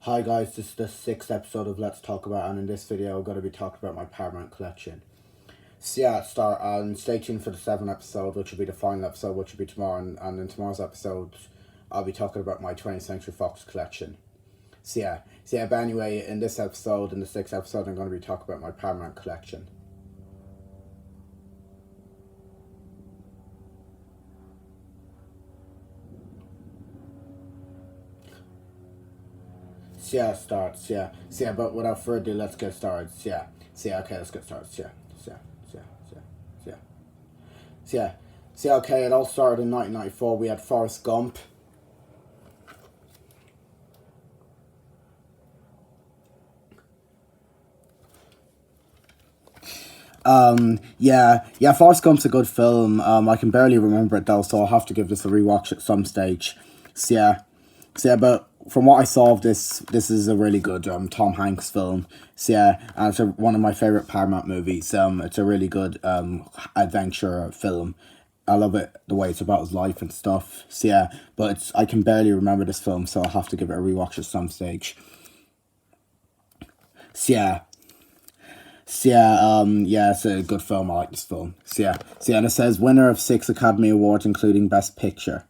Hi guys, this is the sixth episode of Let's Talk About, and in this video I'm going to be talking about my Paramount collection. So yeah, start and stay tuned for the seventh episode, which will be the final episode, which will be tomorrow, and in tomorrow's episode I'll be talking about my 20th Century Fox collection. But anyway, in this episode, in the sixth episode, I'm going to be talking about my Paramount collection. But without further ado, let's get started. Okay, let's get started. Okay, it all started in 1994. We had Forrest Gump. Forrest Gump's a good film. I can barely remember it though, so I'll have to give this a rewatch at some stage. But from what I saw of this is a really good Tom Hanks film. And it's one of my favorite Paramount movies. It's a really good adventure film. I love it, the way it's about his life and stuff. But I can barely remember this film, so I'll have to give it a rewatch at some stage. It's a good film. I like this film. And it says winner of 6 Academy Awards, including Best Picture.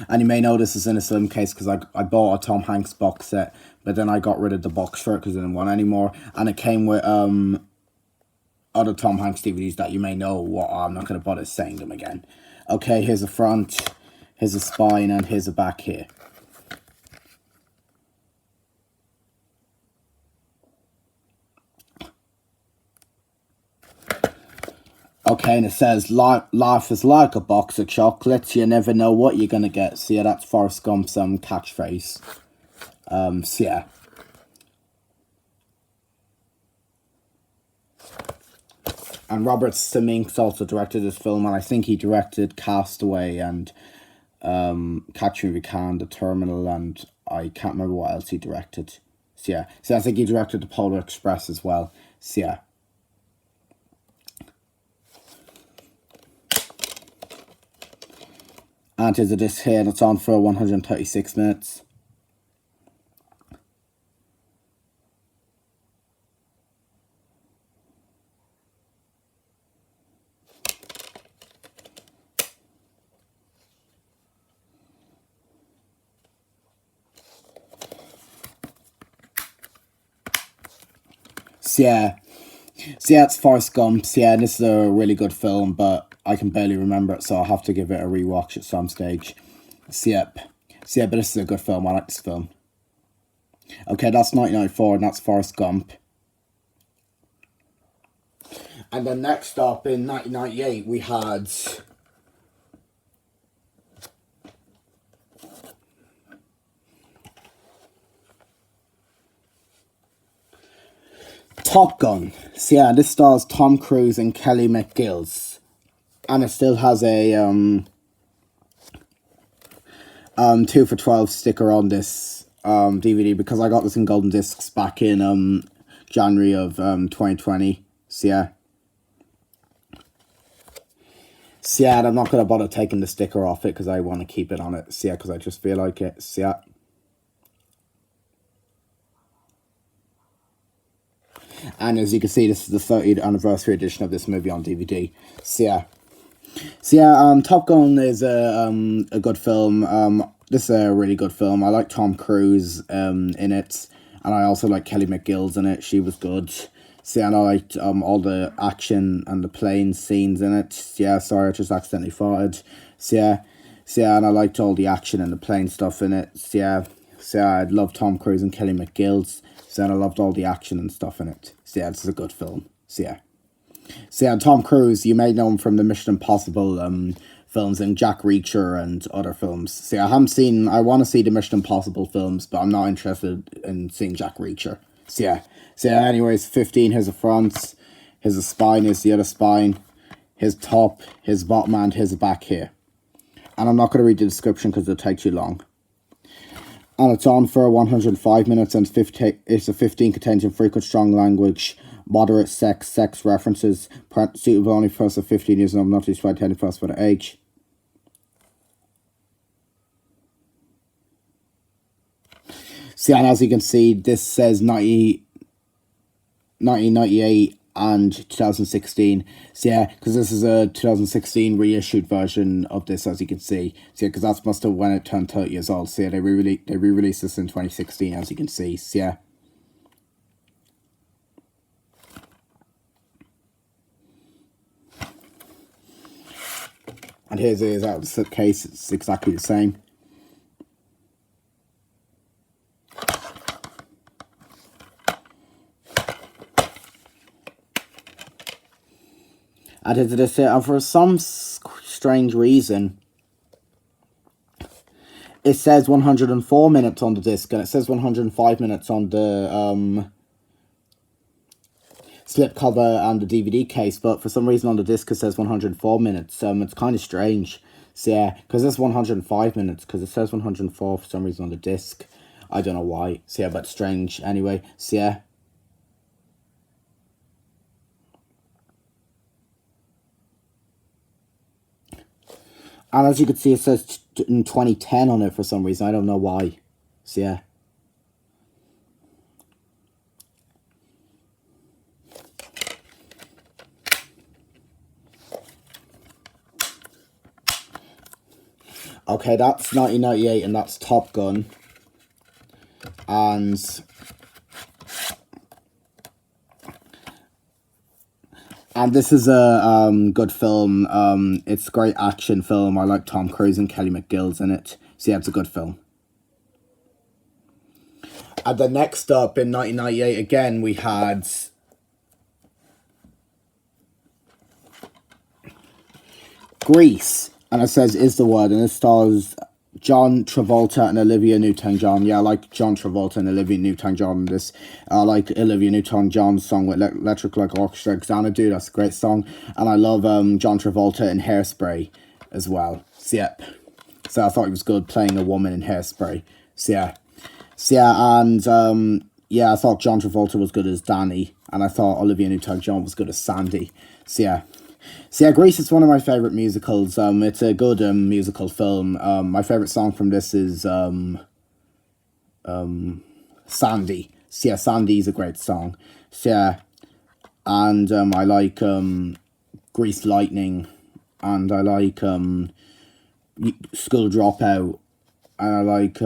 And you may know this is in a slim case because I bought a Tom Hanks box set, but then I got rid of the box for it because I didn't want anymore. And it came with other Tom Hanks DVDs that you may know what. I'm not going to bother saying them again. Okay, here's a front, here's a spine, and here's a back here. Okay, and it says, life is like a box of chocolates, you never know what you're going to get. That's Forrest Gump's catchphrase. And Robert Zemeckis also directed this film, and I think he directed Castaway and Catch Me If You Can, The Terminal, and I can't remember what else he directed. I think he directed The Polar Express as well. And here's a disc here, and it's on for 136 minutes. It's Forrest Gump. And this is a really good film, but I can barely remember it, so I'll have to give it a rewatch at some stage. But this is a good film. I like this film. Okay, that's 1994, and that's Forrest Gump. And then next up, in 1998, we had Top Gun. This stars Tom Cruise and Kelly McGillis. And it still has a 2 for 12 sticker on this DVD because I got this in golden discs back in January of 2020. And I'm not going to bother taking the sticker off it because I want to keep it on it. Because I just feel like it. And as you can see, this is the 30th anniversary edition of this movie on DVD. Top Gun is a good film. This is a really good film. I like Tom Cruise in it, and I also like Kelly McGillis in it. She was good. And I liked all the action and the plane scenes in it. Sorry, I just accidentally farted. And I liked all the action and the plane stuff in it. I love Tom Cruise and Kelly McGillis. And I loved all the action and stuff in it. This is a good film. And Tom Cruise, you may know him from the Mission Impossible films and Jack Reacher and other films. I want to see the Mission Impossible films, but I'm not interested in seeing Jack Reacher. Anyways, 15, here's a front, here's a spine, here's the other spine, here's top, here's bottom, and here's the back here. And I'm not going to read the description because it'll take too long. And it's on for 105 minutes, and it's a 15 containing frequent strong language, moderate sex references, suitable only for us of 15 years and not to 10 plus for the age. See, and as you can see, this says 1998 and 2016. So yeah, because this is a 2016 reissued version of this, as you can see. So yeah, because that's must have when it turned 30 years old. So yeah, they re-released this in 2016, as you can see. So yeah. And here's it out of the case. It's exactly the same. And here's this, and for some strange reason, it says 104 minutes on the disc, and it says 105 minutes on the slipcover and the DVD case, but for some reason on the disc it says 104 minutes. It's kind of strange. So yeah, because it's 105 minutes, because it says 104 for some reason on the disc. I don't know why. So yeah, but strange anyway. So yeah. And as you can see, it says in 2010 on it for some reason. I don't know why. So yeah. Okay, that's 1998 and that's Top Gun. And this is a good film. It's a great action film. I like Tom Cruise and Kelly McGill's in it. So yeah, it's a good film. And then next up in 1998 again we had Grease. And it says Is the Word, and it stars John Travolta and Olivia Newton-John. Yeah, I like John Travolta and Olivia Newton-John in this. I like Olivia Newton-John's song with Electric Like Orchestra, Xanadu. That's a great song. And I love John Travolta in Hairspray as well. So, yep. So I thought he was good playing a woman in Hairspray. So yeah. So yeah, and yeah, I thought John Travolta was good as Danny. And I thought Olivia Newton-John was good as Sandy. So yeah. So yeah, Grease is one of my favourite musicals. It's a good musical film. My favourite song from this is Sandy. So yeah, Sandy's a great song. So yeah, and I like Grease Lightning, and I like School Dropout, and I like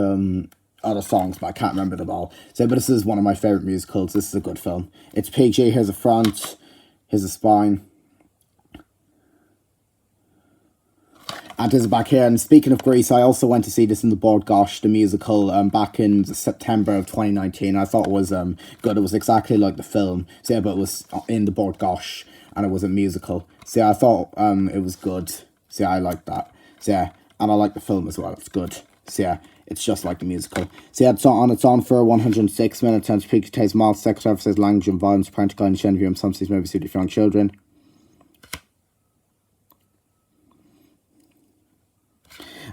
other songs, but I can't remember them all. So, but this is one of my favourite musicals. This is a good film. It's PG. Here's a front. Here's a spine. And this is back here. And speaking of Grease, I also went to see this in the Board Gosh, the musical, back in September of 2019. I thought it was good. It was exactly like the film. So yeah, but it was in the Board Gosh, and it was a musical. So yeah, I thought it was good. So yeah, I like that. So yeah, and I like the film as well. It's good. So yeah, it's just like the musical. So yeah, it's on for 106 minutes, and speaks taste mild sex services, language and violence, parental guidance, gender view, and some sees maybe suited for young children.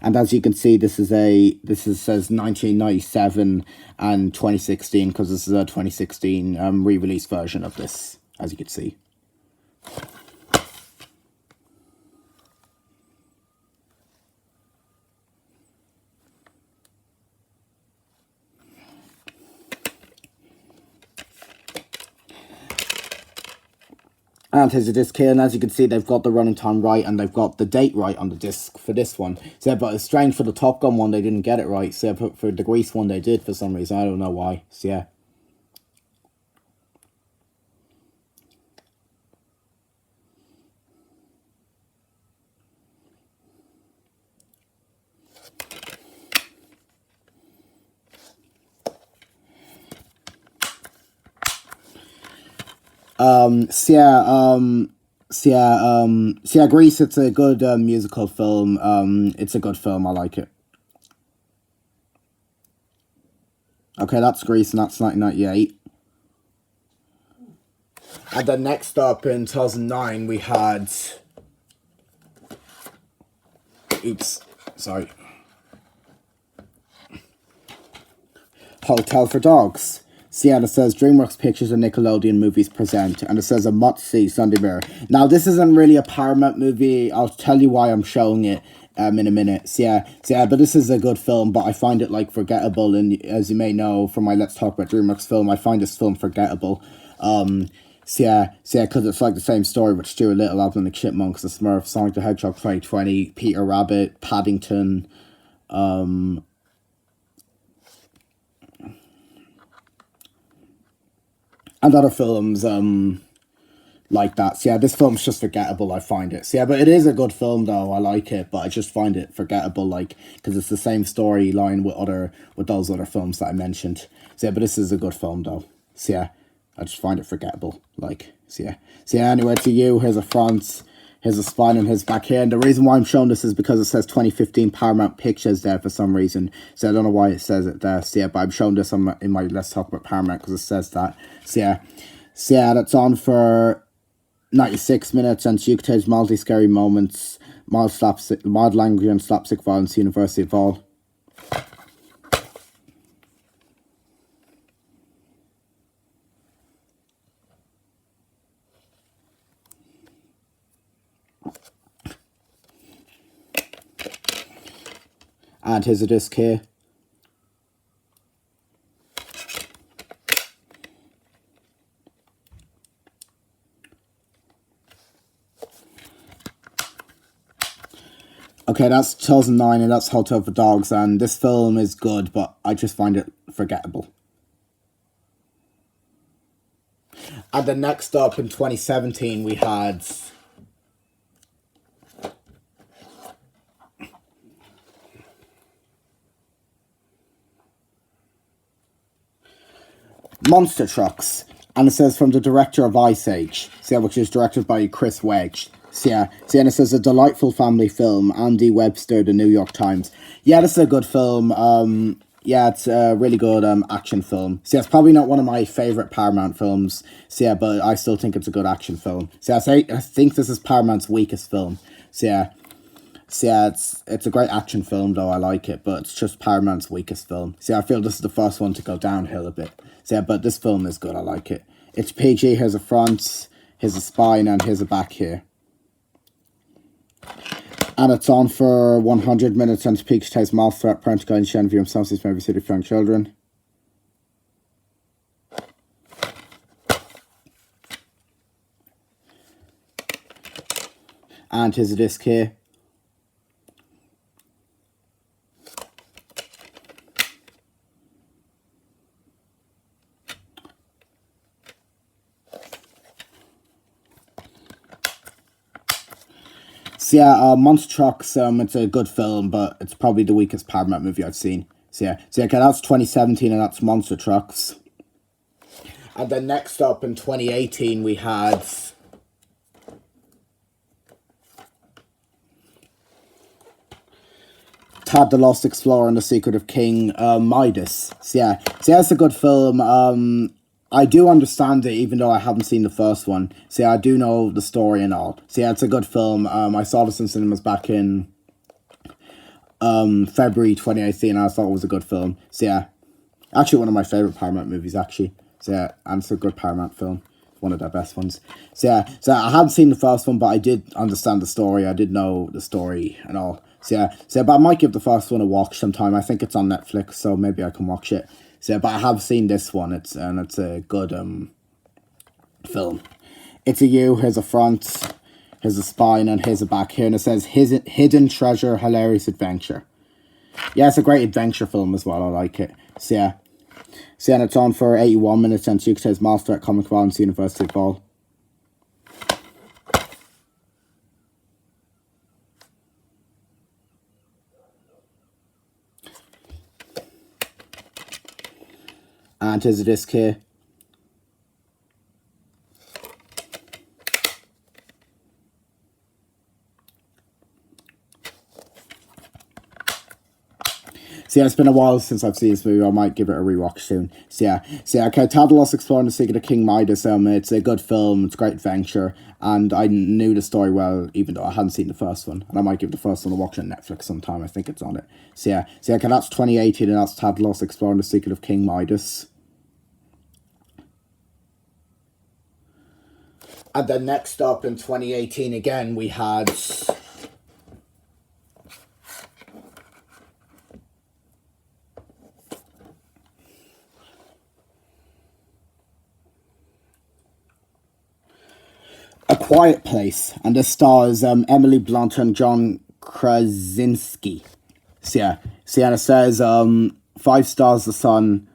And as you can see, this says 1997 and 2016, because this is a 2016 re-release version of this, as you can see. And here's a disc here, and as you can see, they've got the running time right, and they've got the date right on the disc for this one. So, but it's strange for the Top Gun one, they didn't get it right. So, but for the Grease one, they did for some reason. I don't know why. So, yeah. Grease, it's a good musical film. It's a good film, I like it. Okay, that's Grease, and that's 1998. And then next up in 2009, we had... Oops, sorry. Hotel for Dogs. So yeah, it says DreamWorks Pictures and Nickelodeon Movies present, and it says a must-see Sunday Mirror. Now, this isn't really a Paramount movie. I'll tell you why I'm showing it in a minute. So yeah, but this is a good film, but I find it like forgettable. And as you may know from my Let's Talk About DreamWorks film, I find this film forgettable. So yeah, because it's like the same story with Stuart Little, Alvin and the Chipmunks, the Smurfs, Sonic the Hedgehog 2020, Peter Rabbit, Paddington, and other films like that. So yeah, this film's just forgettable, I find it. So yeah, but it is a good film though. I like it, but I just find it forgettable, like, because it's the same storyline with those other films that I mentioned. So yeah, but this is a good film though. So yeah, I just find it forgettable, like. So yeah, anyway, to you, here's a front, here's a spine, and here's back here. And the reason why I'm showing this is because it says 2015 Paramount Pictures there for some reason. So I don't know why it says it there. So yeah, but I'm showing this in my Let's Talk About Paramount because it says that. So yeah, that's on for 96 minutes, and Chukota's mildly scary moments, mild language and slapstick violence, University of all. And here's a disc here. Okay, that's 2009, and that's Hotel for Dogs, and this film is good, but I just find it forgettable. And then next up in 2017, we had Monster Trucks, and it says from the director of Ice Age, so yeah, which is directed by Chris Wedge. And it says a delightful family film, Andy Webster, The New York Times. Yeah, this is a good film. Yeah, it's a really good action film. So yeah, it's probably not one of my favourite Paramount films. So yeah, but I still think it's a good action film. So yeah, I think this is Paramount's weakest film. So yeah, it's a great action film though, I like it, but it's just Paramount's weakest film. See, I feel this is the first one to go downhill a bit. So yeah, but this film is good, I like it. It's PG, here's a front, here's a spine, and here's a back here. And it's on for 100 minutes, and peak taste mild threat, parental guidance, and view themselves as maybe suited for young children. And here's a disc here. So yeah, Monster Trucks, it's a good film, but it's probably the weakest Paramount movie I've seen. So yeah, okay, that's 2017, and that's Monster Trucks. And then next up in 2018, we had Tad the Lost Explorer and the Secret of King Midas. So yeah, it's a good film. I do understand it, even though I haven't seen the first one. So yeah, I do know the story and all. So yeah, it's a good film. I saw this in cinemas back in February 2018, and I thought it was a good film. So yeah, actually one of my favourite Paramount movies, actually. So yeah, and it's a good Paramount film. One of their best ones. So yeah, I hadn't seen the first one, but I did understand the story. I did know the story and all. So yeah, but I might give the first one a watch sometime. I think it's on Netflix, so maybe I can watch it. So, but I have seen this one. It's a good film. It's a U. Here's a front. Here's a spine, and here's a back here, and it says Hidden Treasure, Hilarious Adventure. Yeah, it's a great adventure film as well. I like it. So yeah, and it's on for 81 minutes, and Chukota's Master at Comic Violence, University of Ball. And here's a disc here. So yeah, it's been a while since I've seen this movie. I might give it a rewatch soon. So yeah, okay, Tad the Lost Explorer and the Secret of King Midas. It's a good film. It's a great adventure, and I knew the story well, even though I hadn't seen the first one. And I might give the first one a watch on Netflix sometime. I think it's on it. So yeah, okay, that's 2018, and that's Tad the Lost Explorer and the Secret of King Midas. And then next up in 2018 again, we had A Quiet Place, and this stars Emily Blunt and John Krasinski. So yeah, it says 5 stars The Sun,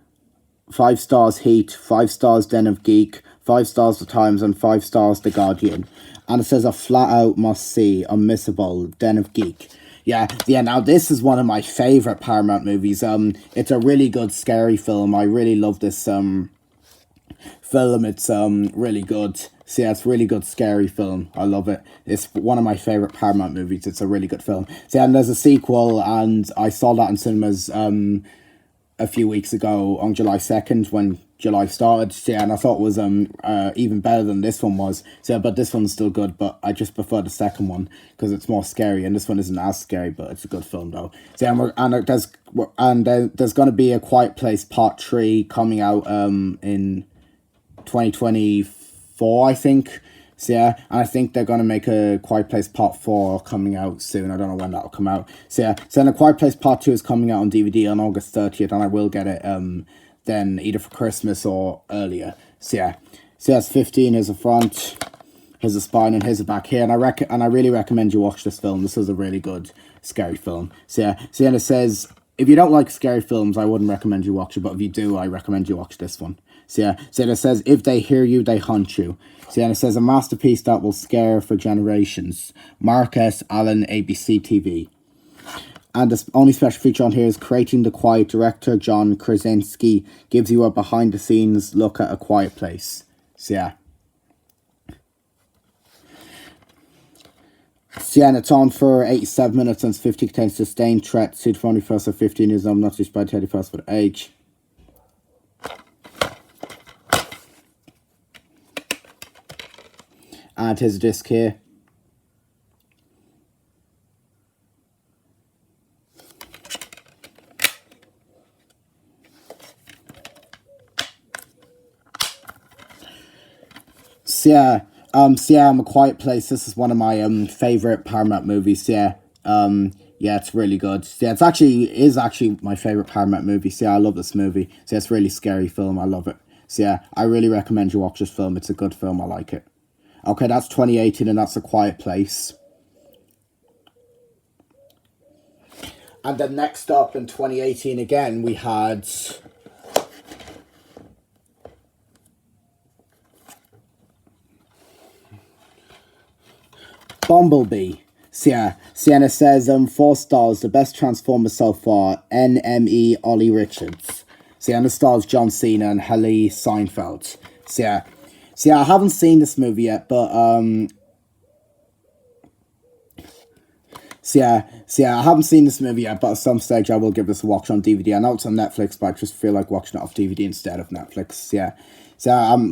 5 stars Heat, 5 stars Den of Geek, 5 stars The Times, and 5 stars The Guardian. And it says a flat out must see, unmissable Den of Geek. Yeah. Now this is one of my favorite Paramount movies. It's a really good scary film. I really love this film. It's really good. So yeah, it's a really good scary film. I love it. It's one of my favorite Paramount movies. It's a really good film. So yeah, and there's a sequel, and I saw that in cinemas a few weeks ago on July 2nd when July started. So yeah, and I thought it was even better than this one was. So yeah, but this one's still good, but I just prefer the second one because it's more scary, and this one isn't as scary, but it's a good film though. So yeah, there's going to be A Quiet Place Part 3 coming out in 2024, I think. So yeah, and I think they're going to make A Quiet Place Part 4 coming out soon. I don't know when that'll come out. So yeah, so then A Quiet Place Part 2 is coming out on DVD on August 30th, and I will get it then either for Christmas or earlier. So yeah, it's 15, here's the front, here's the spine, and here's the back here, and I really recommend you watch this film. This is a really good scary film. So yeah, and it says, if you don't like scary films, I wouldn't recommend you watch it, but if you do, I recommend you watch this one. So yeah, it says, if they hear you, they hunt you. So yeah, and it says, a masterpiece that will scare for generations. Mark S. Allen, ABC TV. And the only special feature on here is Creating the Quiet. Director John Krasinski gives you a behind-the-scenes look at A Quiet Place. So yeah. So yeah, and it's on for 87 minutes and 50 contains sustained threat. Suited for only first or 15 years old, not just by 31st for age. And here's a disc here. So yeah, A Quiet Place. This is one of my favorite Paramount movies. Yeah, it's really good. Yeah, is actually my favorite Paramount movie. So yeah, I love this movie. So yeah, it's a really scary film. I love it. So yeah, I really recommend you watch this film. It's a good film. I like it. Okay, that's 2018, and that's A Quiet Place. And then next up in 2018 again, we had Bumblebee. Sienna says 4 stars, the best Transformer so far. NME Ollie Richards. Sienna stars John Cena and Haley Seinfeld. I haven't seen this movie yet, but I haven't seen this movie yet, but at some stage I will give this a watch on DVD. I know it's on Netflix, but I just feel like watching it off DVD instead of Netflix.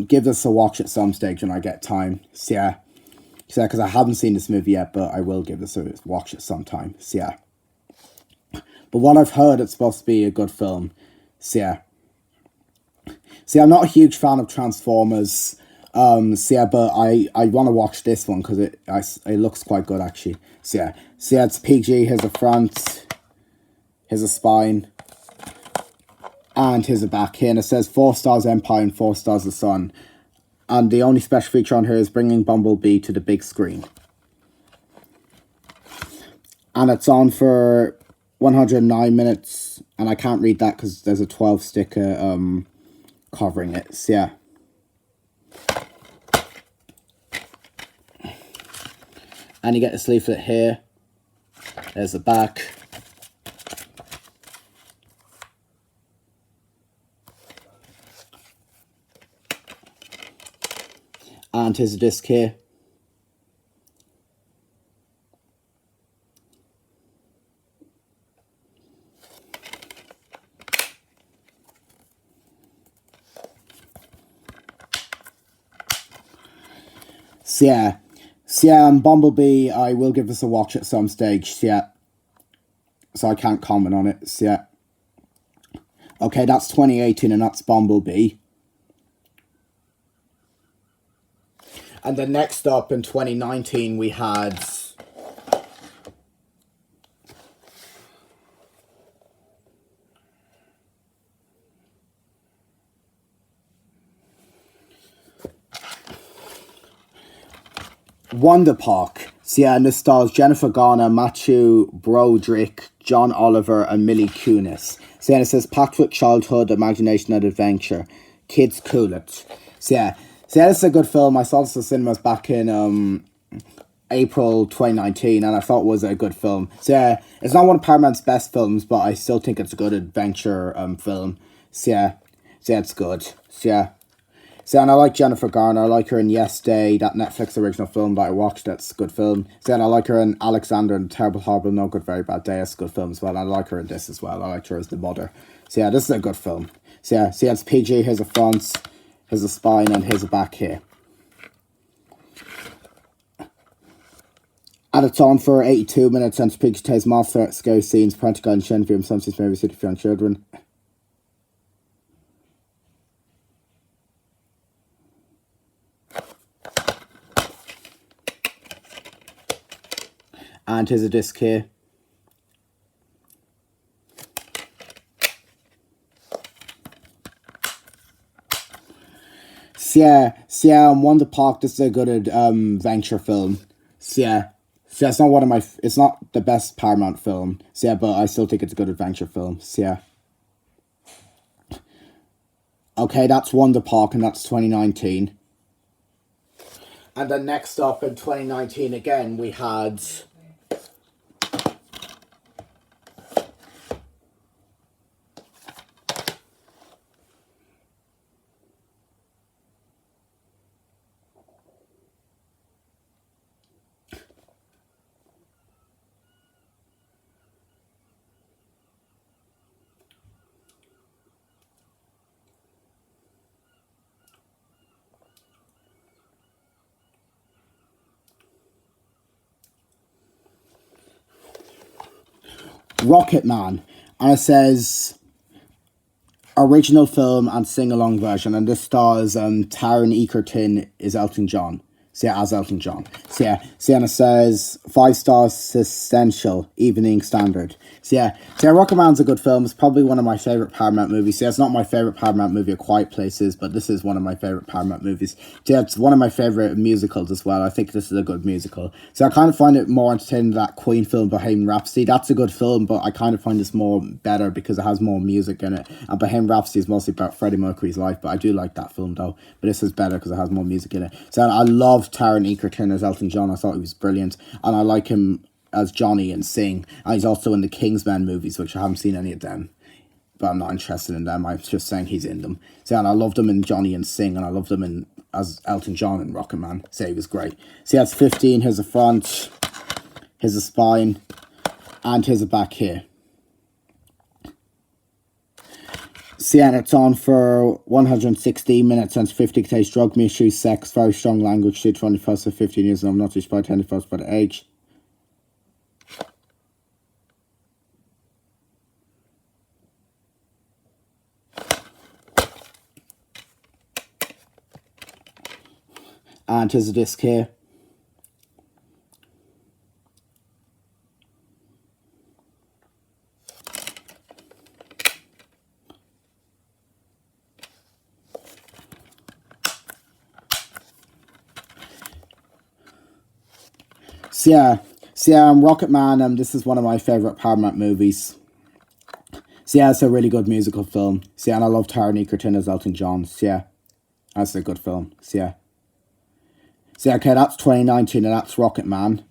Give this a watch at some stage when I get time. Because I haven't seen this movie yet, but I will give this a watch at some time. But what I've heard, it's supposed to be a good film. I'm not a huge fan of Transformers. But I want to watch this one because it looks quite good actually. It's PG. Here's the front, here's a spine, and here's the back here, and it says 4 stars Empire and 4 stars The Sun. And the only special feature on here is bringing Bumblebee to the big screen. And it's on for 109 minutes, and I can't read that because there's a 12 sticker covering it. And you get this leaflet here. There's the back. And here's a disc here. Bumblebee, I will give this a watch at some stage. So I can't comment on it. Okay, that's 2018, and that's Bumblebee. And then next up in 2019 we had Wonder Park. So yeah, and this stars Jennifer Garner, Matthew Broderick, John Oliver, and Millie Kunis. So yeah, it says packed with childhood, imagination, and adventure. Kids cool it. So yeah, this is a good film. I saw this in cinemas back in April 2019, and I thought it was a good film. So yeah, it's not one of Paramount's best films, but I still think it's a good adventure film. So yeah, it's good. So, and I like Jennifer Garner. I like her in Yes Day, that Netflix original film that I watched. That's a good film. So, and I like her in Alexander and the Terrible, Horrible, No Good, Very Bad Day. That's a good film as well. And I like her in this as well. I liked her as the mother. So, yeah, this is a good film. So, yeah, it's PG. Here's a front, here's a spine, and here's a back here. And it's on for 82 minutes and speaks to his master scary scenes, parental guidance, and film, some maybe suited for young children. And here's a disc here. So yeah, Wonder Park, this is a good adventure film. So it's not one of my, it's not the best Paramount film. So yeah, but I still think it's a good adventure film. So yeah. Okay, that's Wonder Park, and that's 2019. And then next up in 2019 again, we had Rocketman, and it says original film and sing-along version, and this stars Taron Egerton is Elton John. So yeah, as Elton John. So yeah, and it says 5 stars essential, evening standard. So yeah, Rocketman's a good film. It's probably one of my favourite Paramount movies. So yeah, it's not my favourite Paramount movie, A Quiet Places, but this is one of my favourite Paramount movies. So yeah, it's one of my favourite musicals as well. I think this is a good musical. So I kind of find it more entertaining than that Queen film, Bohemian Rhapsody. That's a good film, but I kind of find this more better because it has more music in it. And Bohemian Rhapsody is mostly about Freddie Mercury's life, but I do like that film though. But this is better because it has more music in it. So I love Taron Egerton as Elton John. I thought he was brilliant, and I like him as Johnny in Sing, and he's also in the Kingsman movies, which I haven't seen any of them, but I'm not interested in them. I'm just saying he's in them. So and I loved him in Johnny and Sing, and I loved him in as Elton John in Rocketman. So he was great. So yeah, it's 15. Here's a front, here's a spine, and here's a back here. So yeah, and it's on for 116 minutes and 50 contains drug misuse, sex, very strong language, to 21st to 15 years, and I'm not too by 21st by the age. And here's a disc here. So yeah, Rocketman, this is one of my favourite Paramount movies. So yeah, it's a really good musical film. So yeah, and I love Taron Egerton as Elton John. So yeah, that's a good film. So yeah. So yeah, okay, that's 2019, and that's Rocketman.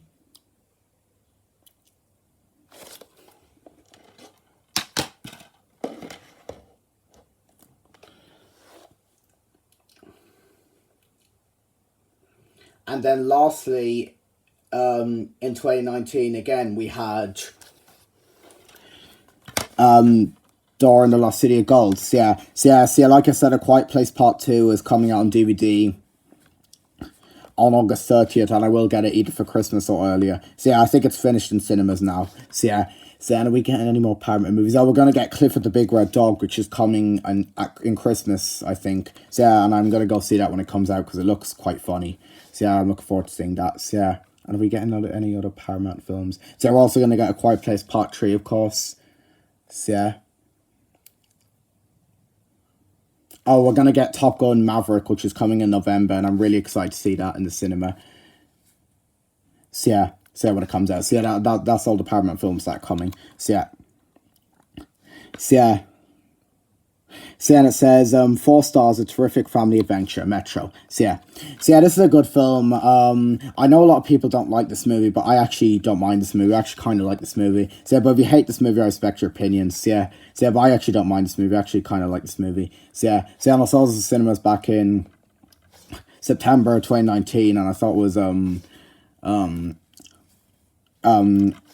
And then lastly, in 2019 again, we had Dora and the Lost City of Gold. So yeah, like I said, A Quiet Place Part 2 is coming out on DVD on August 30th, and I will get it either for Christmas or earlier. So yeah, I think it's finished in cinemas now. So yeah, so are we getting any more Paramount movies? Oh, we're going to get Clifford the Big Red Dog, which is coming in Christmas, I think. So yeah, and I'm going to go see that when it comes out because it looks quite funny. So yeah, I'm looking forward to seeing that. So yeah, and are we getting any other Paramount films? So we're also going to get A Quiet Place Part 3, of course. So yeah. Oh, we're going to get Top Gun Maverick, which is coming in November, and I'm really excited to see that in the cinema. So yeah, when it comes out. So yeah, that's all the Paramount films that are coming. So yeah. So yeah. So yeah, it says 4 stars, a terrific family adventure, Metro. So yeah. So yeah, this is a good film. I know a lot of people don't like this movie, but I actually don't mind this movie. I actually kind of like this movie. So yeah, but if you hate this movie, I respect your opinions. So yeah. So yeah, but I actually don't mind this movie. I actually kind of like this movie. So yeah. So yeah, and I saw this in cinemas back in September 2019, and I thought it was a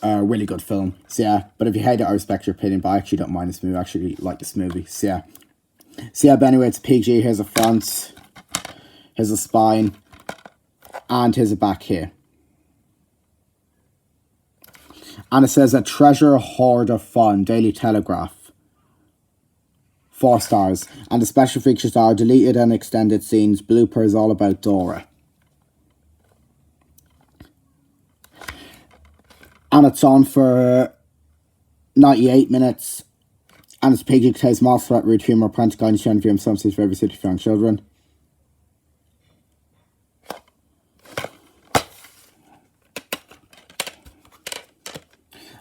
really good film. So yeah, but if you hate it, I respect your opinion, but I actually don't mind this movie. I actually like this movie. So yeah. So yeah, but anyway, it's PG. Here's a front, here's a spine, and here's a back here. And it says a treasure hoard of fun, Daily Telegraph. 4 stars. And the special features are deleted and extended scenes, bloopers all about Dora. And it's on for 98 minutes. And it's PG, contains mild threat, rude humour, parental guidance, gender view, and some scenes for every city for young children.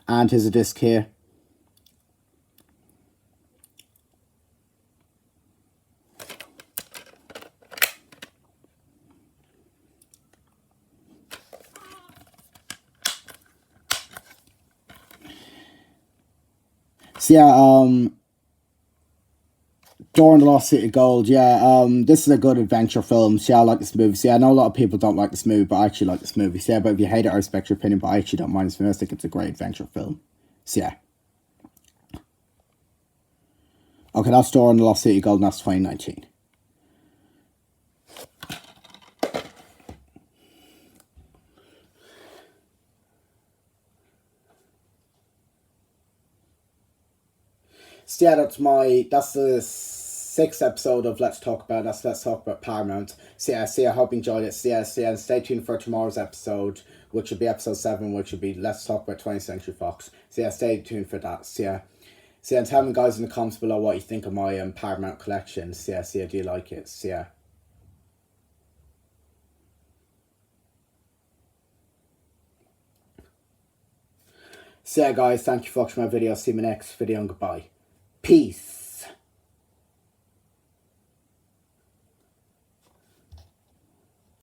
And here's a disc here. So yeah, Dora and the Lost City of Gold, yeah, this is a good adventure film. So yeah, I like this movie. So yeah, I know a lot of people don't like this movie, but I actually like this movie. So yeah, but if you hate it, I respect your opinion, but I actually don't mind this movie. I think it's a great adventure film. So yeah. Okay, that's Dora and the Lost City of Gold, and that's 2019. So yeah, that's the 6th episode of Let's Talk About Paramount. So yeah, I hope you enjoyed it. So yeah, stay tuned for tomorrow's episode, which will be episode 7, which will be Let's Talk About 20th Century Fox. So yeah, stay tuned for that. So yeah, and tell me guys in the comments below what you think of my Paramount collection. So yeah, do you like it? So yeah. So yeah guys, thank you for watching my video. See you in my next video and goodbye. Peace.